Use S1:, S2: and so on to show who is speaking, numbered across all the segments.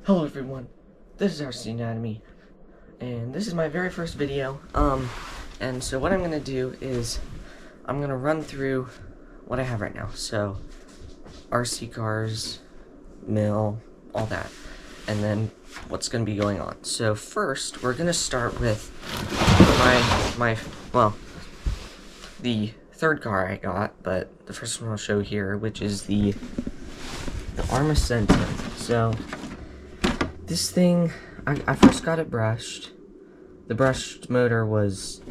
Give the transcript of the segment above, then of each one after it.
S1: Hello everyone, this is RC Anatomy, and this is my very first video, and so what I'm going to do is, I'm going to run through what I have right now, so, RC cars, mill, all that, and then what's going to be going on. So first, we're going to start with the third car I got, but the first one I'll show here, which is the Armacenta. So, this thing, I first got it brushed. The brushed motor was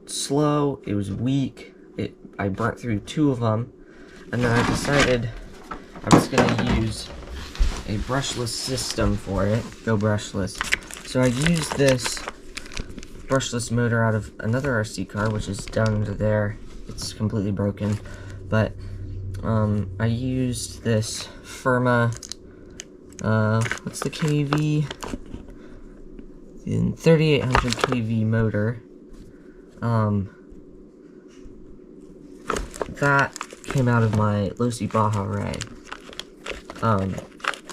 S1: slow, it was weak, I burnt through 2 of them, and then I decided I was going to use a brushless system for it, go brushless. So I used this brushless motor out of another RC car, which is down under there. It's completely broken, but I used this Firma, what's the KV? In 3800 kV motor. That came out of my Losi Baja Ray.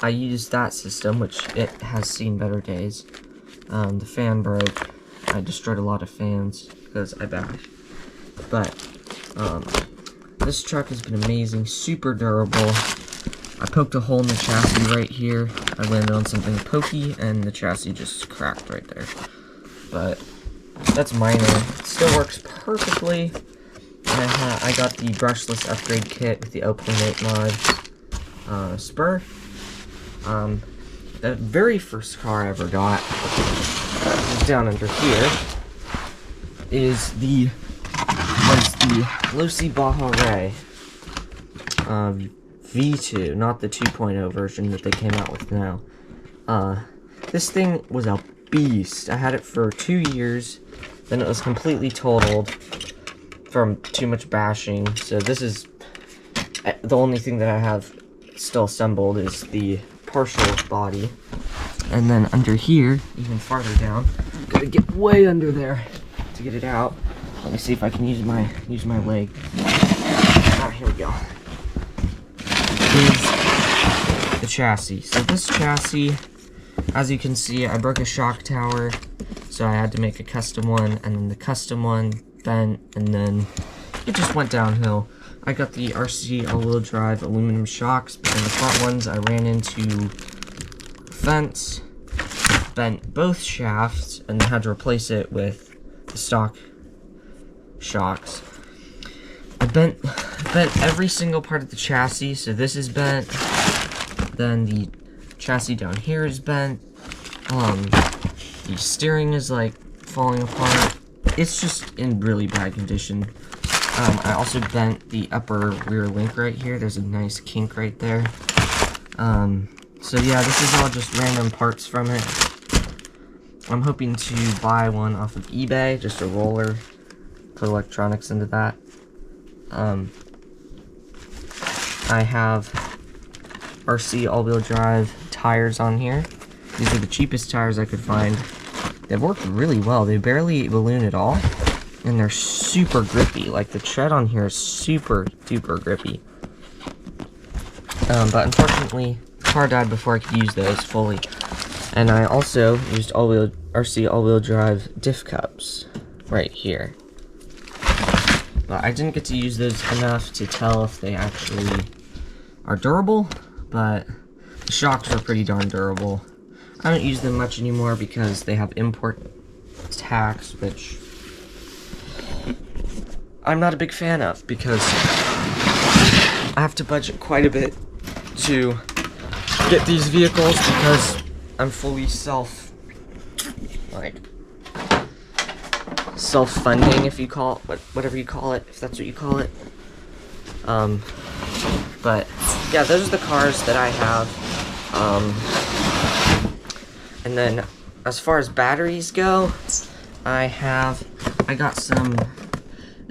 S1: I used that system, which it has seen better days. The fan broke. I destroyed a lot of fans because I bashed. But, this truck has been amazing, super durable. I poked a hole in the chassis right here. I landed on something pokey, and the chassis just cracked right there. But that's minor. It still works perfectly. And I got the brushless upgrade kit with the 0.8 mod spur. The very first car I ever got, down under here, was the Losi Baja Ray. V2, not the 2.0 version that they came out with now. This thing was a beast. I had it for 2 years, then it was completely totaled from too much bashing, so this is the only thing that I have still assembled is the partial body. And then under here, even farther down, gotta get way under there to get it out. Let me see if I can use my leg. Ah, here we go. Is the chassis. So this chassis, as you can see, I broke a shock tower, so I had to make a custom one, and then the custom one bent, and then it just went downhill. I got the RC all-wheel drive aluminum shocks, but in the front ones I ran into fence, bent both shafts, and had to replace it with the stock shocks. I bent every single part of the chassis, so this is bent, then the chassis down here is bent, the steering is like falling apart. It's just in really bad condition. I also bent the upper rear link right here. There's a nice kink right there. So yeah, this is all just random parts from it. I'm hoping to buy one off of eBay, just a roller, put electronics into that. I have RC all-wheel drive tires on here. These are the cheapest tires I could find. They've worked really well. They barely balloon at all, and they're super grippy. Like, the tread on here is super duper grippy. But unfortunately, the car died before I could use those fully. And I also used RC all-wheel drive diff cups right here. But I didn't get to use those enough to tell if they actually are durable, but the shocks are pretty darn durable. I don't use them much anymore because they have import tax, which I'm not a big fan of because I have to budget quite a bit to get these vehicles because I'm fully self-funding, if you call it, whatever you call it, if that's what you call it. But yeah, those are the cars that I have. And then as far as batteries go, I got some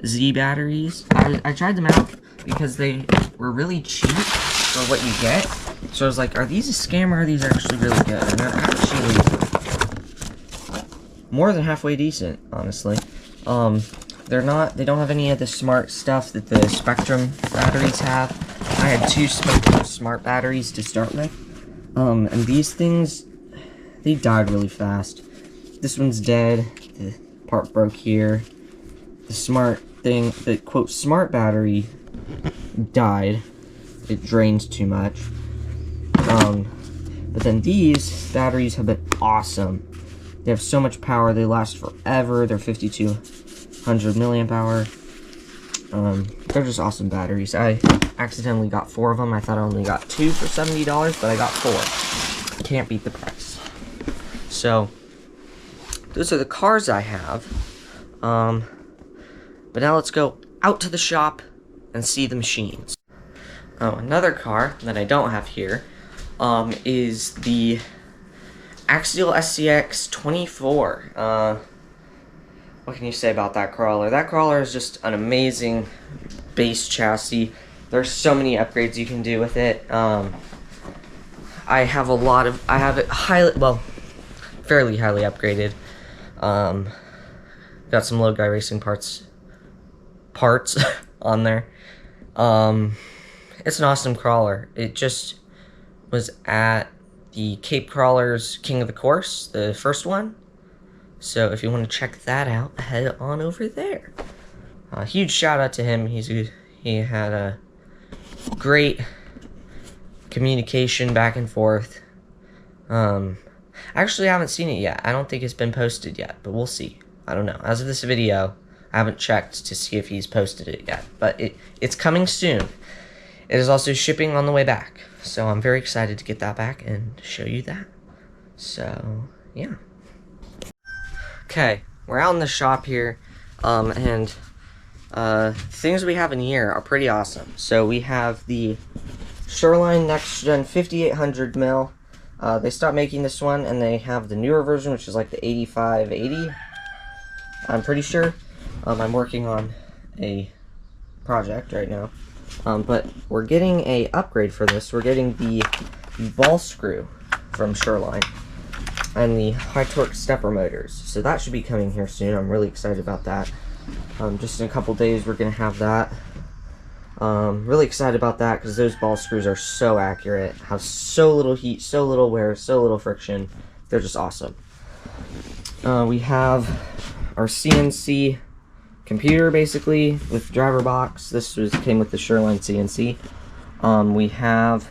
S1: Z batteries. I tried them out because they were really cheap for what you get. So I was like, are these a scam or are these actually really good? And they're actually more than halfway decent, honestly. They don't have any of the smart stuff that the Spektrum batteries have. I had 2 smart batteries to start with. And these things, they died really fast. This one's dead. The part broke here. The smart thing, the quote smart battery died. It drained too much. But then these batteries have been awesome. They have so much power. They last forever. They're 5200 milliamp hour. They're just awesome batteries. I accidentally got 4 of them. I thought I only got 2 for $70, but I got 4. Can't beat the price. So those are the cars I have. But now let's go out to the shop and see the machines. Oh, another car that I don't have here is the Axial SCX 24. What can you say about that crawler? That crawler is just an amazing base chassis. There's so many upgrades you can do with it. I have it fairly highly upgraded. Got some Low Guy Racing parts on there. It's an awesome crawler. It just was at the Cape Crawlers King of the Course, the first one. So if you want to check that out, head on over there. Huge shout out to him. He had a great communication back and forth. Actually, I haven't seen it yet. I don't think it's been posted yet, but we'll see. I don't know. As of this video, I haven't checked to see if he's posted it yet, but it's coming soon. It is also shipping on the way back, so I'm very excited to get that back and show you that. So, yeah. Okay, we're out in the shop here, and things we have in here are pretty awesome. So we have the Shoreline Next Gen 5800 mil. They stopped making this one, and they have the newer version, which is like the 8580. I'm pretty sure. I'm working on a project right now. But we're getting a upgrade for this. We're getting the ball screw from Shoreline and the high torque stepper motors. So that should be coming here soon. I'm really excited about that. Just in a couple days we're gonna have that. Really excited about that because those ball screws are so accurate, have so little heat, so little wear, so little friction. They're just awesome. We have our CNC computer basically with driver box. This came with the Shoreline CNC. We have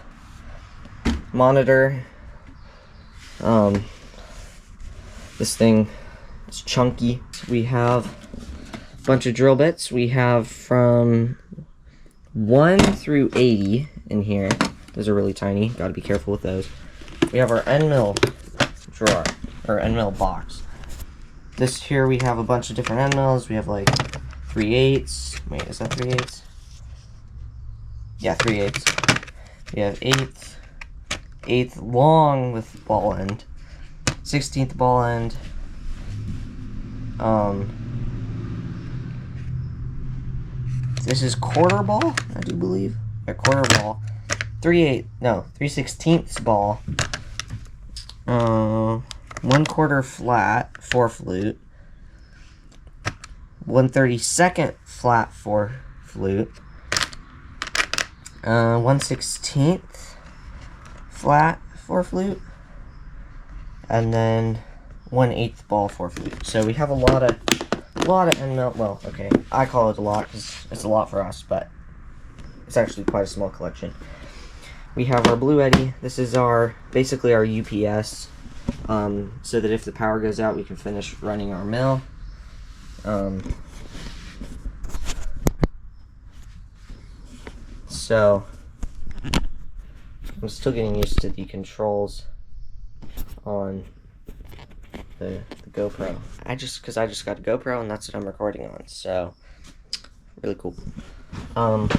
S1: monitor. This thing is chunky. We have a bunch of drill bits. We have from 1 through 80 in here. Those are really tiny. Got to be careful with those. We have our end mill drawer or end mill box. This here we have a bunch of different end mills. We have like 3/8. Wait, is that 3/8? Yeah, 3/8. We have 1/8 long with ball end, 16th ball end. This is quarter ball, I do believe. A quarter ball. 3/16 ball. 1/4 flat 4 flute. 1/32 flat 4 flute. 1/16 flat 4 flute. And then 1/8 ball 4 flute. So we have a lot of end mill. Well, okay, I call it a lot because it's a lot for us, but it's actually quite a small collection. We have our Blue Eddy. This is basically our UPS, so that if the power goes out, we can finish running our mill. So I'm still getting used to the controls on the GoPro. Because I just got a GoPro and that's what I'm recording on. So really cool.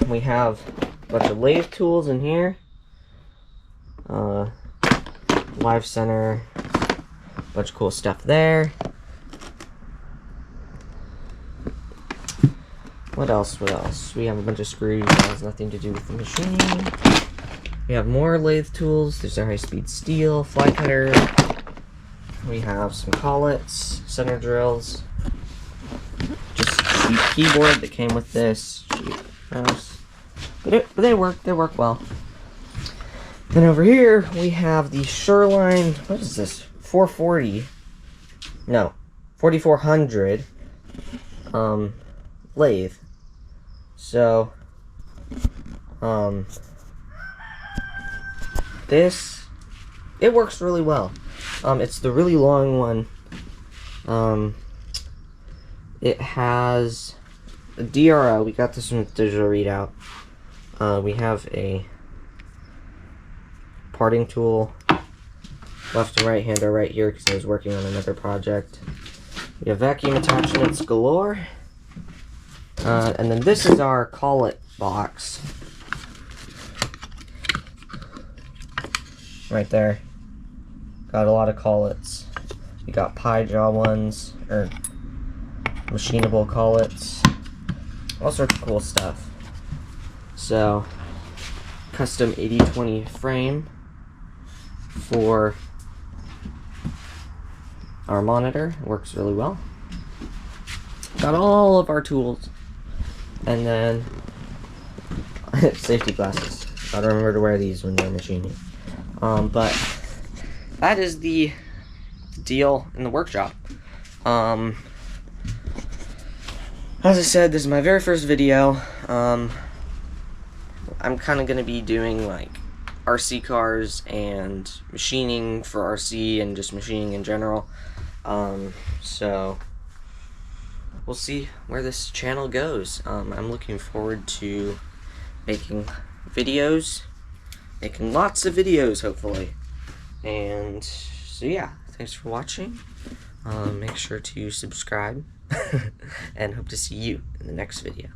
S1: We have a bunch of lathe tools in here. Live center, bunch of cool stuff there. What else? We have a bunch of screws that has nothing to do with the machine. We have more lathe tools. There's a high-speed steel, fly cutter. We have some collets, center drills. Just a cheap keyboard that came with this. Cheap mouse. But they work well. And over here we have the Shoreline, what is this? 440. No, 4400 lathe. So this, it works really well. It's the really long one. It has a DRO. We got this from digital readout. We have a parting tool, left and right hand are right here because I was working on another project. We have vacuum attachments galore. And then this is our collet box. Right there. Got a lot of collets. We got pie jaw ones, or machinable collets. All sorts of cool stuff. So, custom 80/20 frame for our monitor. It works really well. Got all of our tools. And then safety glasses. Gotta remember to wear these when they're machining. But that is the deal in the workshop. As I said, this is my very first video. I'm kind of gonna be doing like RC cars and machining for RC and just machining in general. So we'll see where this channel goes. I'm looking forward to making videos, making lots of videos hopefully. And so yeah, thanks for watching. Make sure to subscribe and hope to see you in the next video.